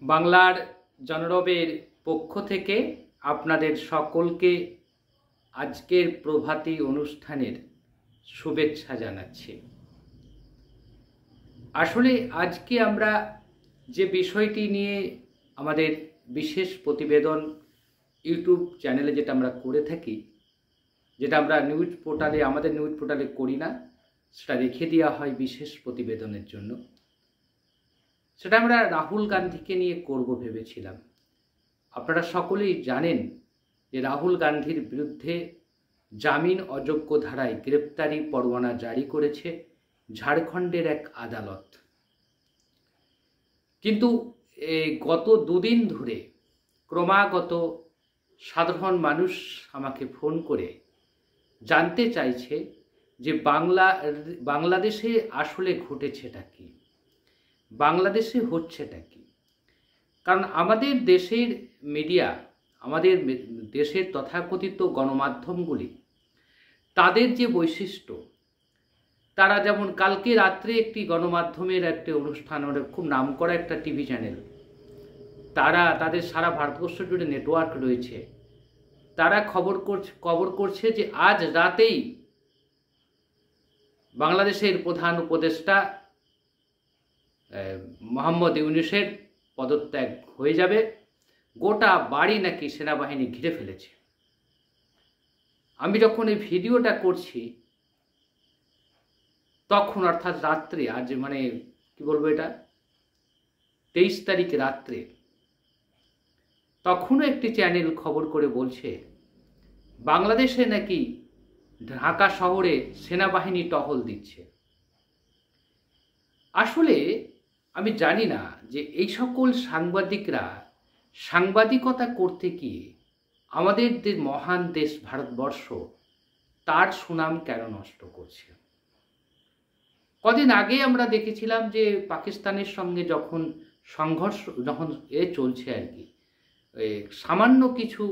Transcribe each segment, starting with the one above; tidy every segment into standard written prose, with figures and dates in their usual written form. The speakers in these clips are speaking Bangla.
বাংলার জনরবের পক্ষ থেকে আপনাদের সকলকে আজকের প্রভাতী অনুষ্ঠানের শুভেচ্ছা জানাচ্ছি। আসলে আজকে আমরা যে বিষয়টি নিয়ে আমাদের বিশেষ প্রতিবেদন ইউটিউব চ্যানেলে যেটা আমরা করে থাকি, যেটা আমরা নিউজ পোর্টালে আমাদের নিউজ পোর্টালে করি না, সেটা রেখে দেওয়া হয় বিশেষ প্রতিবেদনের জন্য। সেটা আমরা রাহুল গান্ধীকে নিয়ে করব ভেবেছিলাম। আপনারা সকলেই জানেন যে রাহুল গান্ধীর বিরুদ্ধে জামিন অযোগ্য ধারায় গ্রেপ্তারি পরোয়ানা জারি করেছে ঝাড়খণ্ডের এক আদালত। কিন্তু গত দুদিন ধরে ক্রমাগত সাধারণ মানুষ আমাকে ফোন করে জানতে চাইছে যে বাংলাদেশে আসলে ঘটেছেটা কি, বাংলাদেশে হচ্ছেটা কি। কারণ আমাদের দেশের মিডিয়া, আমাদের দেশের তথাকথিত গণমাধ্যমগুলি, তাদের যে বৈশিষ্ট্য, তারা যেমন কালকে রাত্রে একটি গণমাধ্যমের একটি অনুষ্ঠান, খুব নামকরা একটা টিভি চ্যানেল, তাদের সারা ভারতবর্ষ জুড়ে নেটওয়ার্ক রয়েছে, তারা খবর করছে যে আজ রাতেই বাংলাদেশের প্রধান উপদেষ্টা মোহাম্মদ ইউনূসের পদত্যাগ হয়ে যাবে, গোটা বাড়ি নাকি সেনাবাহিনী ঘিরে ফেলেছে। আমি যখন এই ভিডিওটা করছি তখন, অর্থাৎ রাত্রে, আজ মানে কি বলবো, এটা 23 তারিখ রাত্রে, তখনও একটি চ্যানেল খবর করে বলছে বাংলাদেশে নাকি ঢাকা শহরে সেনাবাহিনী টহল দিচ্ছে। আসলে আমি জানি না যে এই সকল সাংবাদিকরা সাংবাদিকতা করতে গিয়ে আমাদের যে মহান দেশ ভারতবর্ষ, তার সুনাম কেন নষ্ট করছে। কদিন আগে আমরা দেখেছিলাম যে পাকিস্তানের সঙ্গে যখন সংঘর্ষ চলছে আর কি, সামান্য কিছু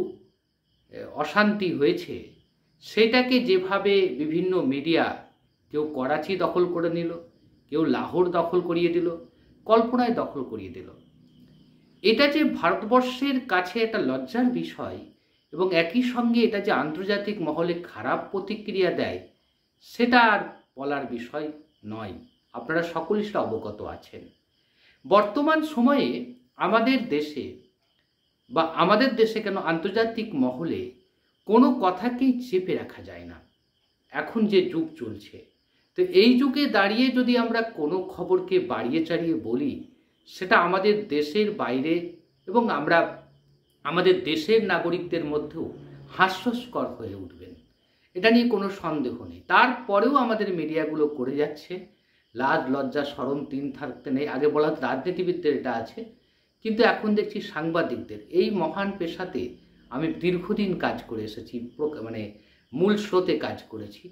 অশান্তি হয়েছে, সেটাকে যেভাবে বিভিন্ন মিডিয়া, কেউ করাচি দখল করে নিল, কেউ লাহোর দখল করিয়ে দিল, কল্পনায় দখল করিয়ে দিল, এটা যে ভারতবর্ষের কাছে একটা লজ্জার বিষয় এবং একই সঙ্গে এটা যে আন্তর্জাতিক মহলে খারাপ প্রতিক্রিয়া দেয়, সেটা আর বলার বিষয় নয়। আপনারা সকলেই সেটা অবগত আছেন। বর্তমান সময়ে আমাদের দেশে কেন আন্তর্জাতিক মহলে কোনো কথাকেই চেপে রাখা যায় না। এখন যে যুগ চলছে, তো এই যুগে দাঁড়িয়ে যদি আমরা কোনো খবরকে বাড়িয়ে চাড়িয়ে বলি, সেটা আমাদের দেশের বাইরে এবং আমাদের দেশের নাগরিকদের মধ্যেও হাস্যস্কর হয়ে উঠবেন, এটা নিয়ে কোনো সন্দেহ নেই। তারপরেও আমাদের মিডিয়াগুলো করে যাচ্ছে। লাজ লজ্জা শরম তিন থাকতে নেই। আগে বলা রাজনীতিবিদদের এটা আছে, কিন্তু এখন দেখছি সাংবাদিকদের। এই মহান পেশাতে আমি দীর্ঘদিন কাজ করে এসেছি, মানে মূল স্রোতে কাজ করেছি,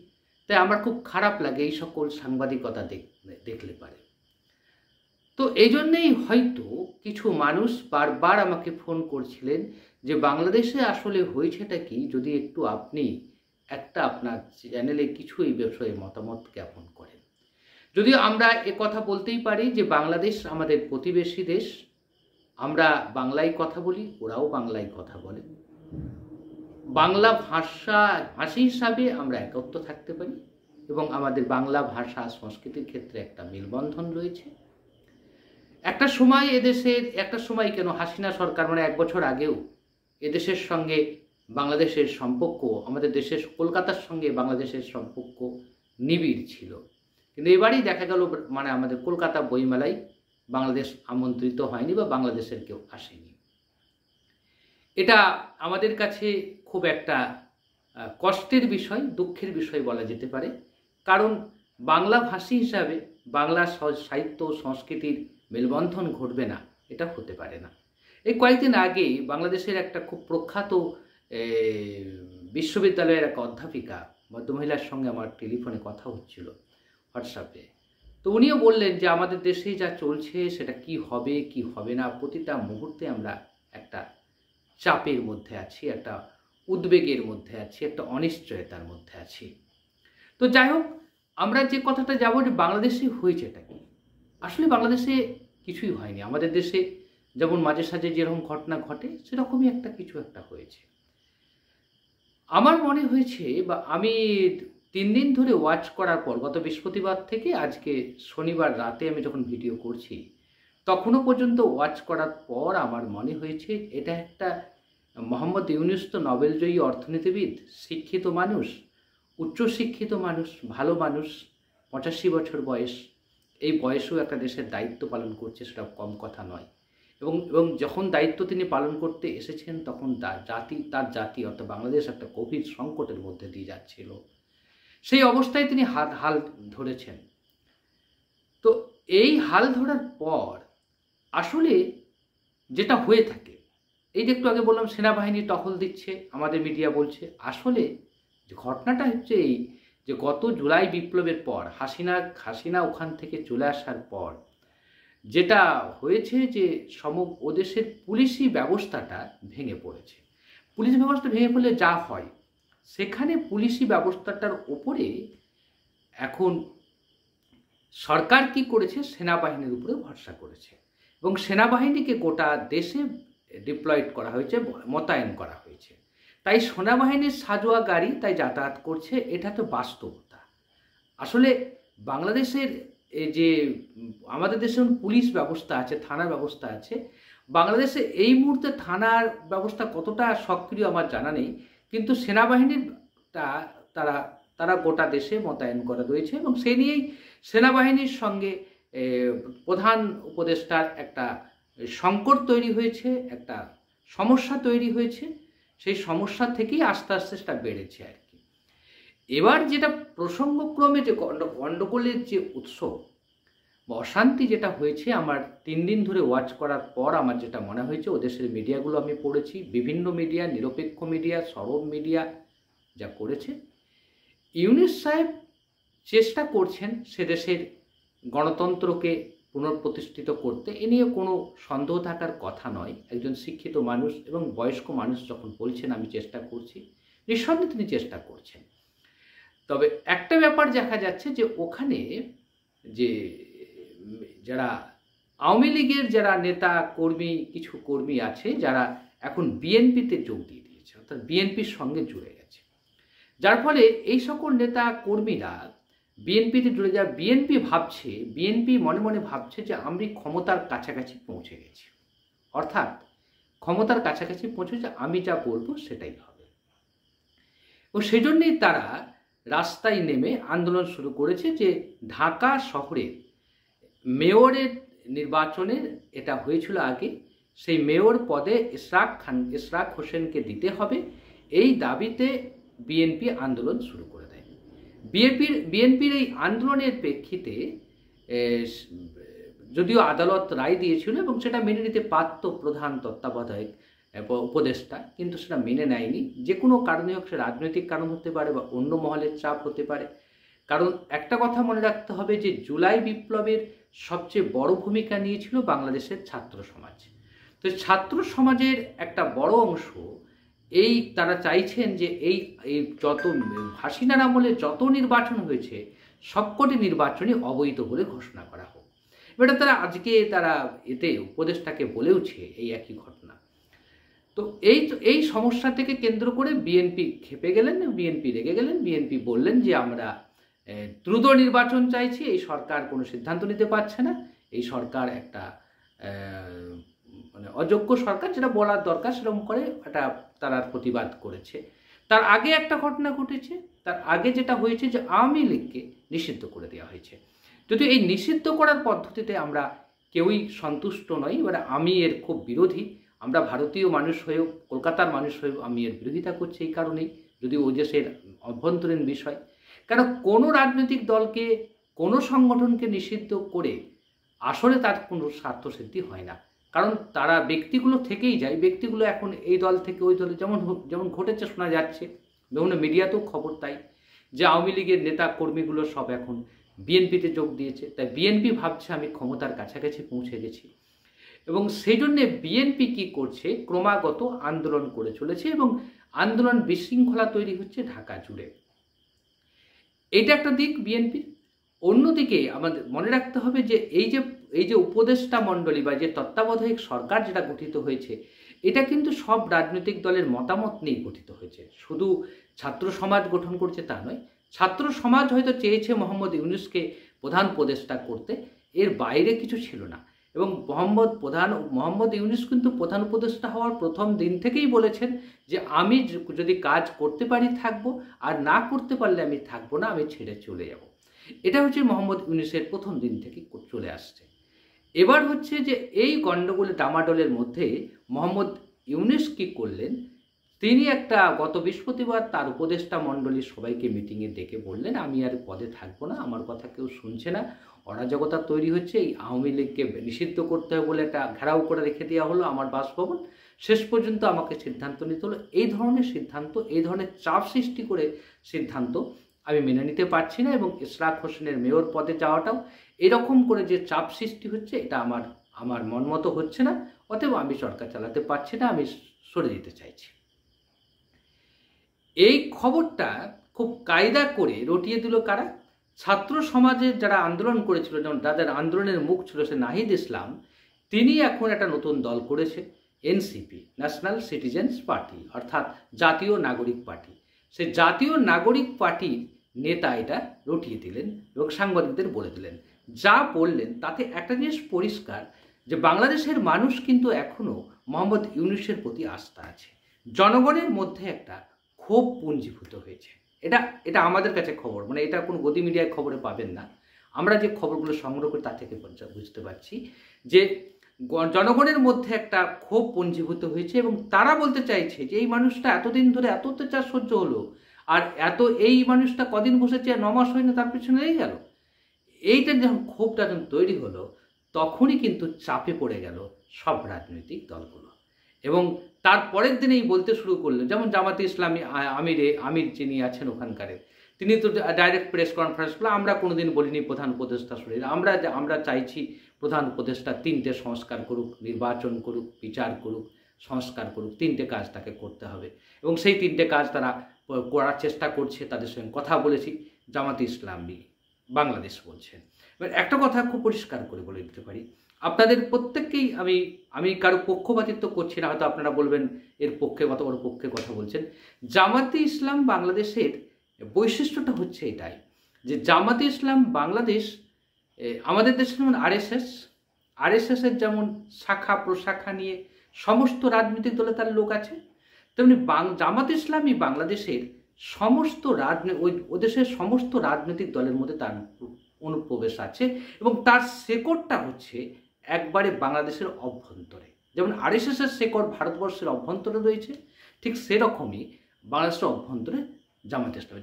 তাই আমার খুব খারাপ লাগে এই সকল সাংবাদিকতা দেখলে পারে। তো এই জন্যেই হয়তো কিছু মানুষ বারবার আমাকে ফোন করছিলেন যে বাংলাদেশে আসলে হয়েছেটা কি, যদি একটু আপনি আপনার চ্যানেলে কিছু এই বিষয়ে মতামত জ্ঞাপন করেন। যদিও আমরা কথা বলতেই পারি যে বাংলাদেশ আমাদের প্রতিবেশী দেশ, আমরা বাংলায় কথা বলি, ওরাও বাংলায় কথা বলে। বাংলা ভাষী হিসাবে আমরা একত্র থাকতে পারি এবং আমাদের বাংলা ভাষা সংস্কৃতির ক্ষেত্রে একটা মেলবন্ধন রয়েছে। একটা সময় কেন হাসিনা সরকার, মানে 1 বছর আগেও এদেশের সঙ্গে বাংলাদেশের সম্পর্ক, আমাদের দেশের কলকাতার সঙ্গে বাংলাদেশের সম্পর্ক নিবিড় ছিল, কিন্তু এবারই দেখা গেল মানে আমাদের কলকাতা বইমেলায় বাংলাদেশ আমন্ত্রিত হয়নি বা বাংলাদেশের কেউ আসেনি। এটা আমাদের কাছে খুব একটা কষ্টের বিষয়, দুঃখের বিষয় বলা যেতে পারে। কারণ বাংলা ভাষী হিসাবে বাংলা সাহিত্য সংস্কৃতির মেলবন্ধন ঘটবে না, এটা হতে পারে না। এই কয়েকদিন আগে বাংলাদেশের একটা খুব প্রখ্যাত বিশ্ববিদ্যালয়ের এক অধ্যাপিকা, ভদ্রমহিলার সঙ্গে আমার টেলিফোনে কথা হচ্ছিল হোয়াটসঅ্যাপে। তো উনিও বললেন যে আমাদের দেশে যা চলছে সেটা কি হবে কি হবে না, প্রতিটা মুহূর্তে আমরা একটা চাপের মধ্যে আছি, একটা উদ্বেগের মধ্যে আছি, একটা অনিশ্চয়তার মধ্যে আছি। তো যাই হোক, আমরা যে কথাটা যাবো যে বাংলাদেশে হয়েছেটা কি, আসলে বাংলাদেশে কিছুই হয়নি। আমাদের দেশে যেমন মাঝে সাঝে যেরকম ঘটনা ঘটে সেরকমই একটা কিছু একটা হয়েছে। আমার মনে হয়েছে, বা আমি 3 দিন ধরে ওয়াচ করার পর, গত বৃহস্পতিবার থেকে আজকে শনিবার রাতে আমি যখন ভিডিও করছি তখনও পর্যন্ত ওয়াচ করার পর আমার মনে হয়েছে এটা একটা মোহাম্মদ ইউনূস তো নোবেলজয়ী অর্থনীতিবিদ, শিক্ষিত মানুষ, উচ্চশিক্ষিত মানুষ, ভালো মানুষ, 85 বছর বয়স। এই বয়সেও একটা দেশের দায়িত্ব পালন করছে, সেটা কম কথা নয়। এবং যখন দায়িত্ব তিনি পালন করতে এসেছেন তখন তার জাতি অর্থাৎ বাংলাদেশ একটা গভীর সংকটের মধ্যে দিয়ে যাচ্ছিল। সেই অবস্থায় তিনি হাল ধরেছেন। তো এই হাল ধরার পর আসলে যেটা হয়ে থাকে, এই যে একটু আগে বললাম সেনাবাহিনী টহল দিচ্ছে, আমাদের মিডিয়া বলছে, আসলে যে ঘটনাটা হচ্ছে এই যে গত জুলাই বিপ্লবের পর হাসিনা ওখান থেকে চলে আসার পর যেটা হয়েছে যে ওদেশের পুলিশি ব্যবস্থাটা ভেঙে পড়েছে। পুলিশ ব্যবস্থা ভেঙে পড়লে যা হয়, সেখানে পুলিশি ব্যবস্থাটার ওপরে এখন সরকার কি করেছে, সেনাবাহিনীর উপরে ভরসা করেছে এবং সেনাবাহিনীকে গোটা দেশে ডিপ্লয়েড করা হয়েছে, মোতায়েন করা হয়েছে। তাই সেনাবাহিনীর সাজোয়া গাড়ি তাই যাতায়াত করছে, এটা তো বাস্তবতা। আসলে বাংলাদেশের এই যে আমাদের দেশে পুলিশ ব্যবস্থা আছে, থানা ব্যবস্থা আছে, বাংলাদেশে এই মুহূর্তে থানার ব্যবস্থা কতটা সক্রিয় আমার জানা নেই, কিন্তু সেনাবাহিনীরটা তারা গোটা দেশে মোতায়েন করা রয়েছে এবং সে নিয়েই সেনাবাহিনীর সঙ্গে প্রধান উপদেষ্টার একটা সংকট তৈরি হয়েছে, একটা সমস্যা তৈরি হয়েছে। সেই সমস্যা থেকেই আস্তে আস্তে সেটা বেড়েছে আর কি। এবার যেটা প্রসঙ্গক্রমে যে গণ্ডগোলের যে উৎস বা অশান্তি যেটা হয়েছে, আমার 3 দিন ধরে ওয়াচ করার পর আমার যেটা মনে হয়েছে, ওদেশের মিডিয়াগুলো আমি পড়েছি, বিভিন্ন মিডিয়া, নিরপেক্ষ মিডিয়া, সরব মিডিয়া যা করেছে, ইউনূস সাহেব চেষ্টা করছেন সে দেশের গণতন্ত্রকে পুনঃপ্রতিষ্ঠিত করতে। এ নিয়ে কোনো সন্দেহ থাকার কথা নয়। একজন শিক্ষিত মানুষ এবং বয়স্ক মানুষ যখন বলছেন আমি চেষ্টা করছি, নিঃসন্দেহে তিনি চেষ্টা করছেন। তবে একটা ব্যাপার দেখা যাচ্ছে যে ওখানে যে যারা আওয়ামী লীগের যারা নেতা কর্মী, কিছু কর্মী আছে যারা এখন বিএনপিতে যোগ দিয়ে দিয়েছে, অর্থাৎ বিএনপির সঙ্গে জুড়ে গেছে, যার ফলে এই সকল নেতা কর্মীরা বিএনপিতে জুড়ে যায়। বিএনপি মনে মনে ভাবছে যে আমরা ক্ষমতার কাছাকাছি পৌঁছে গেছি, অর্থাৎ ক্ষমতার কাছাকাছি পৌঁছেছে, আমি যা বলবো সেটাই হবে। ও সেই জন্যই তারা রাস্তায় নেমে আন্দোলন শুরু করেছে যে ঢাকা শহরে মেয়রের নির্বাচনের এটা হয়েছিল আগে, সেই মেয়র পদে ইশরাক হোসেনকে দিতে হবে, এই দাবিতে বিএনপি আন্দোলন শুরু করে দেয়। বিএনপির এই আন্দোলনের প্রেক্ষিতে যদিও আদালত রায় দিয়েছিল এবং সেটা মেনে নিতে পারত প্রধান তত্ত্বাবধায়ক উপদেষ্টা, কিন্তু সেটা মেনে নেয়নি। যে কোনো কারণে হোক, সে রাজনৈতিক কারণ হতে পারে বা অন্য মহলের চাপ হতে পারে। কারণ একটা কথা মনে রাখতে হবে যে জুলাই বিপ্লবের সবচেয়ে বড় ভূমিকা নিয়েছিল বাংলাদেশের ছাত্র সমাজ। তো ছাত্র সমাজের একটা বড় অংশ তারা চাইছেন যে এই যত হাসিনার আমলে যত নির্বাচন হয়েছে সবকটি নির্বাচনই অবৈধ বলে ঘোষণা করা হোক। এটা তারা এতে উপদেষ্টাকে বলেওছে এই একই ঘটনা। তো এই সমস্যা থেকে কেন্দ্র করে বিএনপি ক্ষেপে গেলেন, বিএনপি রেগে গেলেন। বিএনপি বললেন যে আমরা দ্রুত নির্বাচন চাইছি, এই সরকার কোনো সিদ্ধান্ত নিতে পারছে না, এই সরকার একটা মানে অযোগ্য সরকার, যেটা বলার দরকার সেরকম করে এটা তারা প্রতিবাদ করেছে। তার আগে একটা ঘটনা ঘটেছে, তার আগে যেটা হয়েছে যে আওয়ামী লীগকে নিষিদ্ধ করে দেওয়া হয়েছে। যদিও এই নিষিদ্ধ করার পদ্ধতিতে আমরা কেউই সন্তুষ্ট নই, এবারে আমি এর খুব বিরোধী। আমরা ভারতীয় মানুষ হয়েও, কলকাতার মানুষ হয়েও আমি এর বিরোধিতা করছি এই কারণেই, যদিও ওই দেশের অভ্যন্তরীণ বিষয়। কারণ কোনো রাজনৈতিক দলকে, কোনো সংগঠনকে নিষিদ্ধ করে আসলে তার কোনো স্বার্থসিদ্ধি হয় না। কারণ তারা ব্যক্তিগুলো থেকেই যায়, ব্যক্তিগুলো এখন এই দল থেকে ওই দলে, যেমন ঘটেছে শোনা যাচ্ছে, বিভিন্ন মিডিয়াতেও খবর তাই, যে আওয়ামী লীগের নেতা কর্মীগুলো সব এখন বিএনপিতে যোগ দিয়েছে। তাই বিএনপি ভাবছে আমি ক্ষমতার কাছাকাছি পৌঁছে গেছি, এবং সেই জন্যে বিএনপি কী করছে, ক্রমাগত আন্দোলন করে চলেছে এবং আন্দোলন বিশৃঙ্খলা তৈরি হচ্ছে ঢাকা জুড়ে। এটা একটা দিক বিএনপির। অন্যদিকে আমাদের মনে রাখতে হবে যে এই যে উপদেষ্টা মণ্ডলী বা যে তত্ত্বাবধায়ক সরকার যেটা গঠিত হয়েছে, এটা কিন্তু সব রাজনৈতিক দলের মতামত নিয়ে গঠিত হয়েছে। শুধু ছাত্র সমাজ গঠন করছে তা নয়, ছাত্র সমাজ হয়তো চেয়েছে মোহাম্মদ ইউনূসকে প্রধান উপদেষ্টা করতে, এর বাইরে কিছু ছিল না। এবং মোহাম্মদ ইউনূস কিন্তু প্রধান উপদেষ্টা হওয়ার প্রথম দিন থেকেই বলেছেন যে আমি যদি কাজ করতে পারি থাকবো, আর না করতে পারলে আমি থাকবো না, আমি ছেড়ে চলে যাব। এটা হচ্ছে মোহাম্মদ ইউনূসের প্রথম দিন থেকে চলে আসছে। এবার হচ্ছে যে এই গণ্ডগোল ডামাডোলের মধ্যে মোহাম্মদ ইউনূস কি করলেন, তিনি একটা গত বৃহস্পতিবার তার উপদেষ্টা মণ্ডলীর সবাইকে মিটিংয়ে ডেকে বললেন আমি আর পদে থাকবো না, আমার কথা কেউ শুনছে না, অরাজকতা তৈরি হচ্ছে, এই আওয়ামী লীগকে নিষিদ্ধ করতে হবে বলে একটা ঘেরাও করে রেখে দেওয়া হলো আমার বাসভবন, শেষ পর্যন্ত আমাকে সিদ্ধান্ত নিতে হলো। এই ধরনের সিদ্ধান্ত, এই ধরনের চাপ সৃষ্টি করে সিদ্ধান্ত আমি মেনে নিতে পারছি না, এবং ইশরাক হোসেনের মেয়র পদে যাওয়াটাও এরকম করে যে চাপ সৃষ্টি হচ্ছে, এটা আমার মন মতো হচ্ছে না, অতএব আমি সরকার চালাতে পারছি না, আমি সরে যেতে চাইছি। এই খবরটা খুব কায়দা করে রটিয়ে দিল কারা? ছাত্র সমাজের যারা আন্দোলন করেছিল, যেমন যাদের আন্দোলনের মুখ ছিল সে নাহিদ ইসলাম, তিনি এখন একটা নতুন দল করেছে, এনসিপি, ন্যাশনাল সিটিজেন্স পার্টি, অর্থাৎ জাতীয় নাগরিক পার্টি। সে জাতীয় নাগরিক পার্টির নেতা এটা রটিয়ে দিলেন এবং সাংবাদিকদের বলে দিলেন। যা বললেন তাতে একটা জিনিস পরিষ্কার, যে বাংলাদেশের মানুষ কিন্তু এখনও মোহাম্মদ ইউনূসের প্রতি আস্থা আছে, জনগণের মধ্যে একটা ক্ষোভ পুঞ্জীভূত হয়েছে। এটা আমাদের কাছে খবর, মানে এটা কোনো গদি মিডিয়ায় খবরে পাবেন না, আমরা যে খবরগুলো সংগ্রহ করি তা থেকে বুঝতে পারছি যে জনগণের মধ্যে একটা ক্ষোভ পুঞ্জীভূত হয়েছে, এবং তারা বলতে চাইছে যে এই মানুষটা এতদিন ধরে এত অত্যাচার সহ্য হলো, আর এই মানুষটা কদিন বসেছে, 9 মাস হয়নি, তার পিছনে লেগে গেল। এইটা যখন ক্ষোভটা যখন তৈরি হলো, তখনই কিন্তু চাপে পড়ে গেল সব রাজনৈতিক দলগুলো, এবং তার পরের দিনেই বলতে শুরু করলো, যেমন জামাতে ইসলামী আমির যিনি আছেন ওখানকারের, তিনি তো ডাইরেক্ট প্রেস কনফারেন্স করলো, আমরা কোনোদিন বলিনি প্রধান উপদেষ্টা সরে, আমরা চাইছি প্রধান উপদেষ্টা 3টে সংস্কার করুক, নির্বাচন করুক, বিচার করুক, সংস্কার করুক, 3টে কাজ তাকে করতে হবে, এবং সেই 3টে কাজ তারা করার চেষ্টা করছে, তাদের সঙ্গে কথা বলেছি, জামাতে ইসলামী বাংলাদেশ বলছেন। এবার একটা কথা খুব পরিষ্কার করে বলে দিতে পারি, আপনাদের প্রত্যেককেই আমি কারো পক্ষপাতিত্ব করছি না, হয়তো আপনারা বলবেন এর পক্ষে কথা ওর পক্ষে কথা বলছেন। জামাতে ইসলাম বাংলাদেশের বৈশিষ্ট্যটা হচ্ছে এটাই, যে জামাতে ইসলাম বাংলাদেশ আমাদের দেশের যেমন আরএসএসের যেমন শাখা প্রশাখা নিয়ে সমস্ত রাজনৈতিক দলে তার লোক আছে, তেমনি জামাতে ইসলামী বাংলাদেশের সমস্ত ওই দেশের সমস্ত রাজনৈতিক দলের মধ্যে তার অনুপ্রবেশ আছে, এবং তার শেকড়টা হচ্ছে একবারে বাংলাদেশের অভ্যন্তরে। যেমন আরএসএসের শেকড় ভারতবর্ষের অভ্যন্তরে রয়েছে, ঠিক সেরকমই বাংলাদেশের অভ্যন্তরে জামাতে ইসলামী।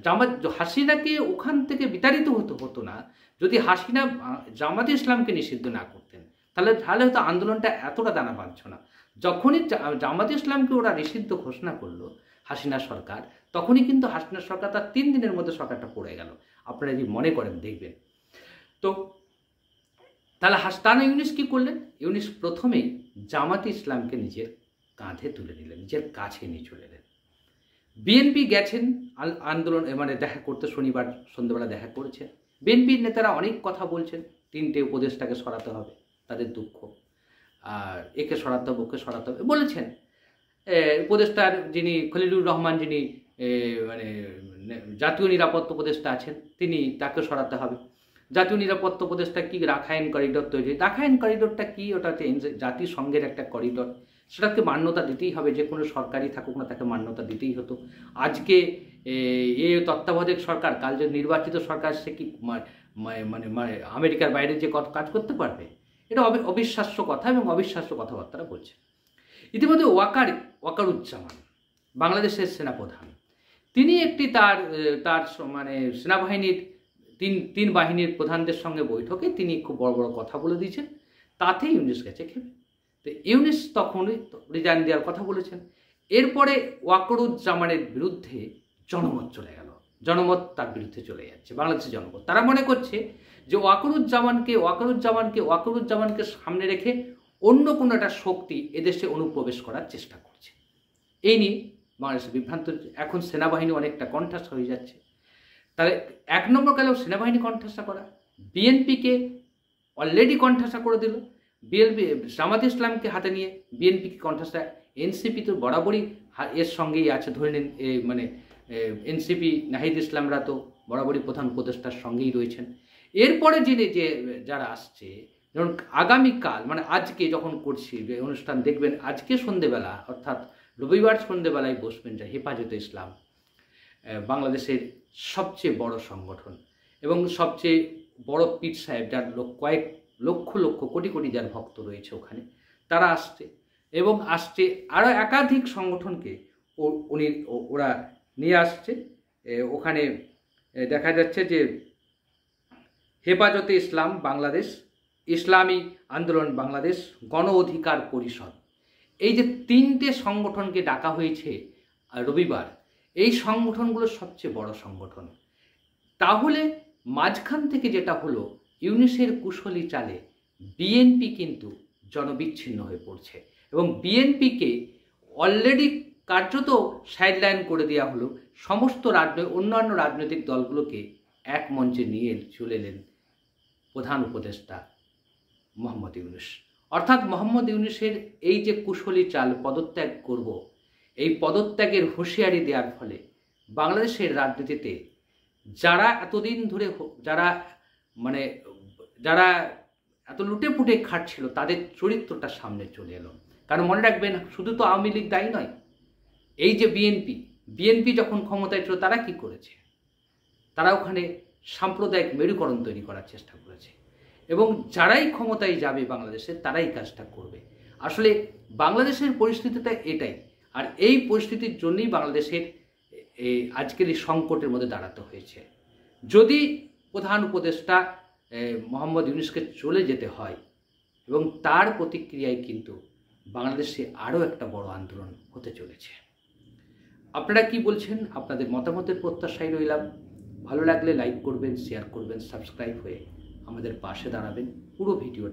হাসিনাকে ওখান থেকে বিতাড়িত হতো না যদি হাসিনা জামাতে ইসলামকে নিষিদ্ধ না করতেন, তাহলে হয়তো আন্দোলনটা এতটা দানা বাঁধছে না। যখনই জামাতে ইসলামকে ওরা নিষিদ্ধ ঘোষণা করলো হাসিনা সরকার, তখনই কিন্তু হাসিনা সরকার তার 3 দিনের মধ্যে সরকারটা পড়ে গেল, আপনারা যদি মনে করেন দেখবেন। তো তাহলে হাসতানা ইউনূস কী করলেন? ইউনূস প্রথমেই জামাতে ইসলামকে নিজের কাঁধে তুলে নিলেন, নিজের কাছে নিয়ে চলে এলেন। বিএনপি গেছেন আন্দোলন দেখা করতে, শনিবার সন্ধ্যাবেলা দেখা করেছেন। বিএনপির নেতারা অনেক কথা বলছেন, 3টে উপদেষ্টাকে সরাতে হবে, তাদের দুঃখ, আর একে সরাতে হবে, ওকে সরাতে হবে বলেছেন। উপদেষ্টার যিনি খলিলুর রহমান, যিনি জাতীয় নিরাপত্তা উপদেষ্টা আছেন, তাকে সরাতে হবে। জাতীয় নিরাপত্তা উপদেষ্টা কি রাখাইন করিডোর তৈরি, রাখাইন করিডোরটা কি? ওটা হচ্ছে জাতিসংঘের একটা করিডোর, সেটাকে মান্যতা দিতেই হবে, যে কোনো সরকারই থাকুক না তাকে মান্যতা দিতেই হতো। আজকে তত্ত্বাবধায়ক সরকার, কাল যে নির্বাচিত সরকার, সে কি আমেরিকার বাইরে যে কাজ করতে পারবে? এটা অবিশ্বাস্য কথা, এবং অবিশ্বাস্য কথাবার্তা বলছে। ইতিমধ্যে ওয়াকারুজ্জামান, বাংলাদেশের সেনাপ্রধান, তিনি একটি তার সেনাবাহিনীর তিন বাহিনীর প্রধানদের সঙ্গে বৈঠকে তিনি খুব বড় বড় কথা বলে দিয়েছেন, তাতেই ইউনূস গেছে খেপে। তো ইউনূস তখনই রিজাইন দেওয়ার কথা বলেছেন। এরপরে ওয়াকারুজ্জামানের বিরুদ্ধে জনমত চলে গেল, জনমত তার বিরুদ্ধে চলে যাচ্ছে বাংলাদেশের জনমত। তারা মনে করছে যে ওয়াকারুজ্জামানকে সামনে রেখে অন্য কোনো একটা শক্তি এদেশে অনুপ্রবেশ করার চেষ্টা করছে। এই নিয়ে বাংলাদেশের বিভ্রান্ত, এখন সেনাবাহিনী অনেকটা কণ্ঠাসা হয়ে যাচ্ছে। তাহলে 1 নম্বর গেল সেনাবাহিনী কণ্ঠাসা করা, বিএনপিকে অলরেডি কণ্ঠাসা করে দিল। বিএনপি জামাতে ইসলামকে হাতে নিয়ে বিএনপিকে কণ্ঠাসা, এনসিপি তো বরাবরই এর সঙ্গেই আছে, ধরে নিন মানে এনসিপি নাহিদ ইসলামরা তো বরাবরই প্রধান উপদেষ্টার সঙ্গেই রয়েছেন। এরপরে যে যারা আসছে, যেমন আগামীকাল মানে আজকে যখন করছি যে অনুষ্ঠান দেখবেন, আজকে সন্ধেবেলা অর্থাৎ রবিবার সন্ধেবেলায় বসবেন যা হেফাজতে ইসলাম, বাংলাদেশের সবচেয়ে বড় সংগঠন এবং সবচেয়ে বড় পীর সাহেব, যার কয়েক লক্ষ লক্ষ কোটি কোটি যার ভক্ত রয়েছে ওখানে, তারা আসছে এবং আসছে আরও একাধিক সংগঠনকে ওরা নিয়ে আসছে। ওখানে দেখা যাচ্ছে যে হেফাজতে ইসলাম বাংলাদেশ, ইসলামী আন্দোলন বাংলাদেশ, গণ অধিকার পরিষদ, এই যে তিনটে সংগঠনকে ডাকা হয়েছে রবিবার, এই সংগঠনগুলো সবচেয়ে বড় সংগঠন। তাহলে মাঝখান থেকে যেটা হলো, ইউনূসের কুশলী চালে বিএনপি কিন্তু জনবিচ্ছিন্ন হয়ে পড়ছে এবং বিএনপিকে অলরেডি কার্যত সাইডলাইন করে দেওয়া হলো। সমস্ত অন্যান্য রাজনৈতিক দলগুলোকে এক মঞ্চে নিয়ে চলে এলেন প্রধান উপদেষ্টা মোহাম্মদ ইউনূস। অর্থাৎ মোহাম্মদ ইউনূসের এই যে কুশলী চাল, পদত্যাগ করব, এই পদত্যাগের হুঁশিয়ারি দেওয়ার ফলে বাংলাদেশের রাজনীতিতে যারা এতদিন ধরে যারা এত লুটে পুটে খাটছিল, তাদের চরিত্রটা সামনে চলে এলো। কারণ মনে রাখবেন, শুধু তো আওয়ামী লীগ দায়ী নয়, এই যে বিএনপি যখন ক্ষমতায় ছিল তারা কি করেছে? তারা ওখানে সাম্প্রদায়িক মেরুকরণ তৈরি করার চেষ্টা করেছে এবং যারাই ক্ষমতায় যাবে বাংলাদেশে তারাই কাজটা করবে। আসলে বাংলাদেশের পরিস্থিতিটা এটাই, আর এই পরিস্থিতির জন্যই বাংলাদেশের আজকের এই সংকটের মধ্যে দাঁড়াতে হয়েছে। যদি প্রধান উপদেষ্টা মোহাম্মদ ইউনূসকে চলে যেতে হয় এবং তার প্রতিক্রিয়ায় কিন্তু বাংলাদেশে আরও একটা বড় আন্দোলন হতে চলেছে। আপনারা কি বলছেন? আপনাদের মতামতের প্রত্যাশায় রইলাম। ভালো লাগলে লাইক করবেন, শেয়ার করবেন, সাবস্ক্রাইব হয়ে আমাদের পাশে দাঁড়াবেন। পুরো ভিডিও